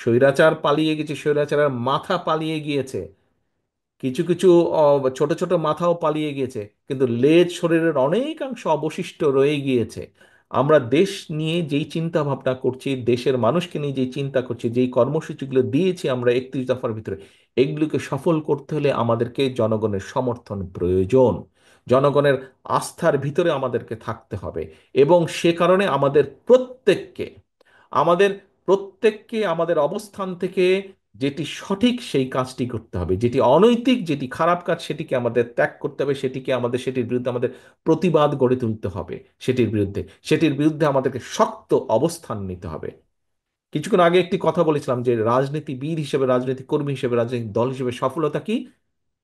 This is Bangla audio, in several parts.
স্বৈরাচার পালিয়ে গেছে, স্বৈরাচারের মাথা পালিয়ে গিয়েছে, কিছু কিছু ছোট ছোট মাথাও পালিয়ে গিয়েছে, কিন্তু লেজ শরীরের অনেকাংশ অবশিষ্ট রয়ে গিয়েছে। আমরা দেশ নিয়ে যেই চিন্তা ভাবনা করছি, দেশের মানুষকে নিয়ে যেই চিন্তা করছি, যেই কর্মসূচিগুলো দিয়েছি আমরা 31 দফার ভিতরে, এগুলোকে সফল করতে হলে আমাদেরকে জনগণের সমর্থন প্রয়োজন। জনগণের আস্থার ভিতরে আমাদেরকে থাকতে হবে। এবং সে কারণে আমাদের প্রত্যেককে আমাদের অবস্থান থেকে যেটি সঠিক সেই কাজটি করতে হবে, যেটি অনৈতিক, যেটি খারাপ কাজ, সেটিকে আমাদের ত্যাগ করতে হবে, সেটির বিরুদ্ধে আমাদের প্রতিবাদ গড়ে তুলতে হবে। সেটির বিরুদ্ধে আমাদেরকে শক্ত অবস্থান নিতে হবে। কিছুক্ষণ আগে একটি কথা বলেছিলাম যে রাজনীতিবিদ হিসেবে, রাজনীতি কর্মী হিসেবে, রাজনৈতিক দল হিসেবে সফলতা কি?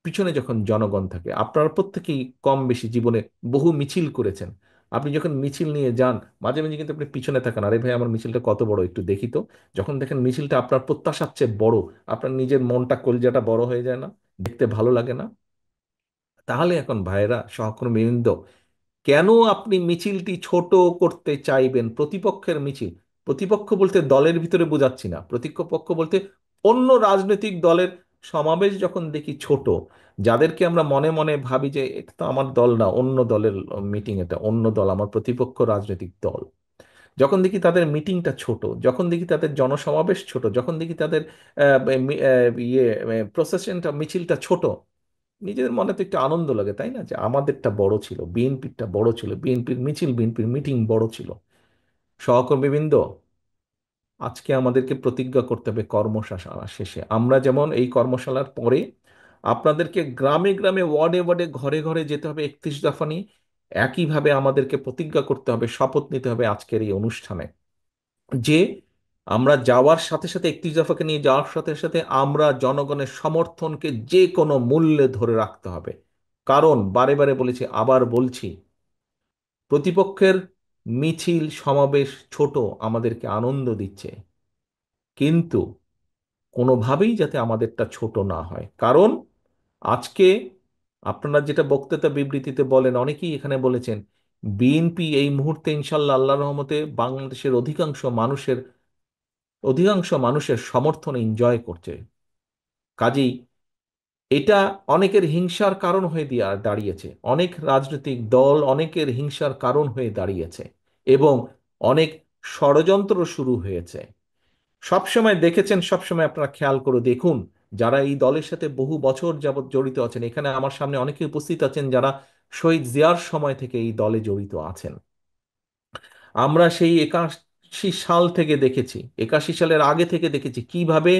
পিছনে যখন জনগণ থাকে। আপনারা প্রত্যেকেই কম বেশি জীবনে বহু মিছিল করেছেন। আপনি যখন মিছিল নিয়ে যান, মাঝে মাঝে কিন্তু আপনি পিছনে থাকেন, আরে ভাই আমার মিছিলটা কত বড় একটু দেখি তো। যখন দেখেন মিছিলটা আপনার প্রত্যাশার চেয়ে বড়, আপনার নিজের মনটা, কলিজাটা বড় হয়ে যায় না? দেখতে ভালো লাগে না? তাহলে এখন ভাইয়েরা, সহকর্মীবৃন্দ, কেন আপনি মিছিলটি ছোট করতে চাইবেন? প্রতিপক্ষের মিছিল, প্রতিপক্ষ বলতে দলের ভিতরে বোঝাচ্ছি না, প্রতিপক্ষ বলতে অন্য রাজনৈতিক দলের সমাবেশ যখন দেখি ছোট, যাদেরকে আমরা মনে মনে ভাবি যে এটা তো আমার দল না, অন্য দলের মিটিং, এটা অন্য দল, আমার প্রতিপক্ষ রাজনৈতিক দল, যখন দেখি তাদের মিটিংটা ছোট, যখন দেখি তাদের জনসমাবেশ ছোট, যখন দেখি তাদের প্রসেশনটা, মিছিলটা ছোট, নিজেদের মনে তো একটু আনন্দ লাগে, তাই না? যে আমাদেরটা বড় ছিল, বিএনপিরটা বড় ছিল, বিএনপির মিছিল, বিএনপির মিটিং বড় ছিল। সহকর্মীবৃন্দ, আজকে আমাদেরকে প্রতিজ্ঞা করতে হবে কর্মশালা শেষে, আমরা যেমন এই কর্মশালার পরে আপনাদেরকে গ্রামে গ্রামে, ওয়ার্ডে ওয়ার্ডে, ঘরে ঘরে যেতে হবে 31 দফা নিয়ে, একইভাবে আমাদেরকে প্রতিজ্ঞা করতে হবে, শপথ নিতে হবে আজকের এই অনুষ্ঠানে, যে আমরা যাওয়ার সাথে সাথে, 31 দফাকে নিয়ে যাওয়ার সাথে সাথে আমরা জনগণের সমর্থনকে যে কোনো মূল্যে ধরে রাখতে হবে। কারণ বারে বারে বলেছি, আবার বলছি, প্রতিপক্ষের মিছিল সমাবেশ ছোট, আমাদেরকে আনন্দ দিচ্ছে, কিন্তু কোনোভাবেই যাতে আমাদেরটা ছোট না হয়। কারণ আজকে আপনারা যেটা বক্তৃতা বিবৃতিতে বলেন, অনেকেই এখানে বলেছেন, বিএনপি এই মুহূর্তে ইনশাল্লাহ আল্লাহর রহমতে বাংলাদেশের অধিকাংশ মানুষের সমর্থন এনজয় করছে। কাজেই এটা অনেকের হিংসার কারণ হয়ে দাঁড়িয়েছে, অনেক রাজনৈতিক দল অনেকের হিংসার কারণ হয়ে দাঁড়িয়েছে, এবং অনেক ষড়যন্ত্র শুরু হয়েছে। সবসময় দেখেছেন, সবসময় আপনারা খেয়াল করে দেখুন, যারা এই দলের সাথে বহু বছর যাবৎ জড়িত আছেন, এখানে আমার সামনে অনেকে উপস্থিত আছেন যারা শহীদ জিয়ার সময় থেকে এই দলে জড়িত আছেন। আমরা সেই 81 সাল থেকে দেখেছি, 81 সালের আগে থেকে দেখেছি কিভাবে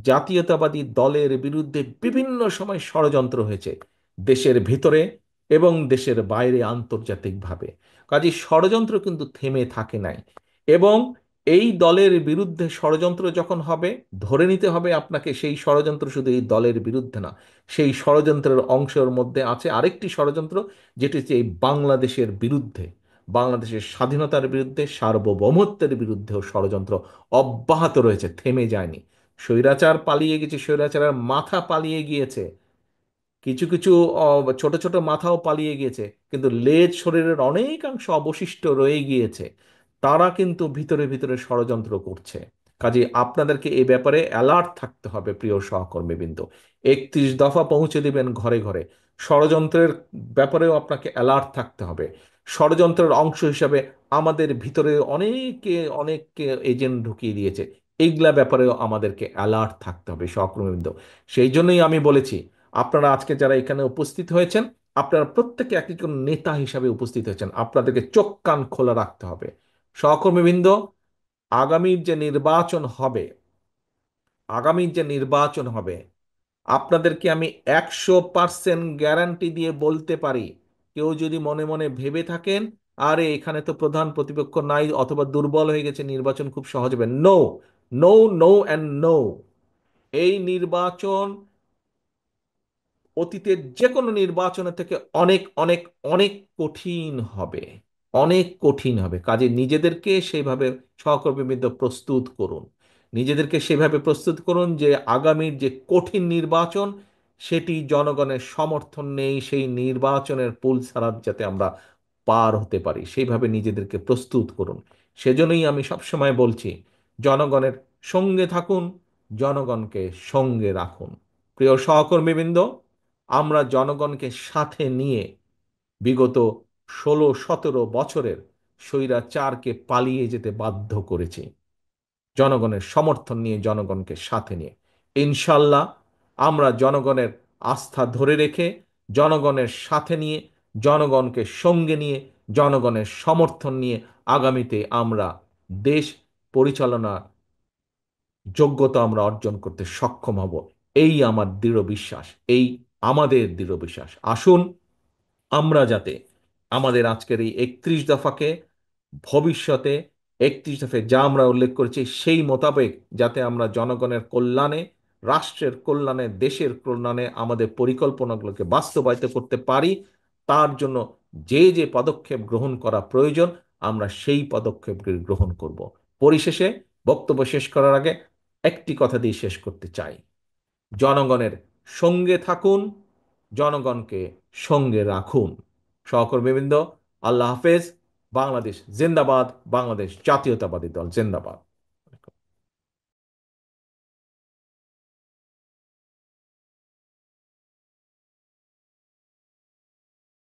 জাতীয়তাবাদী দলের বিরুদ্ধে বিভিন্ন সময় ষড়যন্ত্র হয়েছে, দেশের ভিতরে এবং দেশের বাইরে, আন্তর্জাতিকভাবে। কাজে ষড়যন্ত্র কিন্তু থেমে থাকে নাই। এবং এই দলের বিরুদ্ধে ষড়যন্ত্র যখন হবে, ধরে নিতে হবে আপনাকে সেই ষড়যন্ত্র শুধু এই দলের বিরুদ্ধে না, সেই ষড়যন্ত্রের অংশের মধ্যে আছে আরেকটি ষড়যন্ত্র, যেটি হচ্ছে এই বাংলাদেশের বিরুদ্ধে, বাংলাদেশের স্বাধীনতার বিরুদ্ধে, সার্বভৌমত্বের বিরুদ্ধেও ষড়যন্ত্র অব্যাহত রয়েছে, থেমে যায়নি। স্বৈরাচার পালিয়ে গেছে, স্বৈরাচারের মাথা পালিয়ে গিয়েছে, কিছু কিছু ছোট ছোট মাথাও পালিয়ে গিয়েছে, কিন্তু লেজ শরীরের অনেকাংশ অবশিষ্ট রয়ে গিয়েছে। তারা কিন্তু ভিতরে ভিতরে ষড়যন্ত্র করছে। কাজে আপনাদেরকে এ ব্যাপারে অ্যালার্ট থাকতে হবে, প্রিয় সহকর্মীবৃন্দ। 31 দফা পৌঁছে দিবেন ঘরে ঘরে। ষড়যন্ত্রের ব্যাপারেও আপনাকে অ্যালার্ট থাকতে হবে। ষড়যন্ত্রের অংশ হিসাবে আমাদের ভিতরে অনেকে অনেককে এজেন্ট ঢুকিয়ে দিয়েছে, এইগুলা ব্যাপারেও আমাদেরকে অ্যালার্ট থাকতে হবে সহকর্মীবৃন্দ। সেই জন্যই আমি বলেছি, আপনারা আজকে যারা এখানে উপস্থিত হয়েছেন, আপনারা প্রত্যেকে এক একজন নেতা হিসাবে উপস্থিত হয়েছেন, আপনাদেরকে চোখ কান খোলা রাখতে হবে। সহকর্মীবৃন্দ, আগামীর যে নির্বাচন হবে, আগামীর যে নির্বাচন হবে, আপনাদেরকে আমি 100% গ্যারান্টি দিয়ে বলতে পারি, কেউ যদি মনে মনে ভেবে থাকেন আরে এখানে তো প্রধান প্রতিপক্ষ নাই অথবা দুর্বল হয়ে গেছে, নির্বাচন খুব সহজ হবে, no, no, no and no. এই নির্বাচন অতীতের যে কোনো নির্বাচনের থেকে অনেক অনেক অনেক কঠিন হবে, অনেক কঠিন হবে। কাজে নিজেদেরকে সেইভাবে সহকর্মীবৃন্দ প্রস্তুত করুন, নিজেদেরকে সেভাবে প্রস্তুত করুন যে আগামীর যে কঠিন নির্বাচন, সেটি জনগণের সমর্থন নেই, সেই নির্বাচনের পুল ছাড়া যাতে আমরা পার হতে পারি, সেইভাবে নিজেদেরকে প্রস্তুত করুন। সেজন্যই আমি সবসময় বলছি, জনগণের সঙ্গে থাকুন, জনগণকে সঙ্গে রাখুন। প্রিয় সহকর্মীবৃন্দ, আমরা জনগণকে সাথে নিয়ে বিগত 16-17 বছরের স্বৈরাচারকে পালিয়ে যেতে বাধ্য করেছি, জনগণের সমর্থন নিয়ে, জনগণকে সাথে নিয়ে। ইনশাল্লাহ আমরা জনগণের আস্থা ধরে রেখে, জনগণের সাথে নিয়ে, জনগণকে সঙ্গে নিয়ে, জনগণের সমর্থন নিয়ে আগামীতে আমরা দেশ পরিচালনার যোগ্যতা আমরা অর্জন করতে সক্ষম হব। এই আমার দৃঢ় বিশ্বাস, এই আমাদের দৃঢ় বিশ্বাস। আসুন আমরা যাতে আমাদের আজকের এই 31 দফাকে ভবিষ্যতে 31 দফায় যা আমরা উল্লেখ করেছি সেই মোতাবেক যাতে আমরা জনগণের কল্যাণে, রাষ্ট্রের কল্যাণে, দেশের কল্যাণে আমাদের পরিকল্পনাগুলোকে বাস্তবায়িত করতে পারি, তার জন্য যে যে পদক্ষেপ গ্রহণ করা প্রয়োজন আমরা সেই পদক্ষেপগুলি গ্রহণ করব। পরিশেষে বক্তব্য শেষ করার আগে একটি কথা দিয়ে শেষ করতে চাই: জনগণের সঙ্গে থাকুন, জনগণকে সঙ্গে রাখুন। সহকর্মীবৃন্দ, আল্লাহ হাফেজ। বাংলাদেশ জিন্দাবাদ, বাংলাদেশ জাতীয়তাবাদী দল জিন্দাবাদ।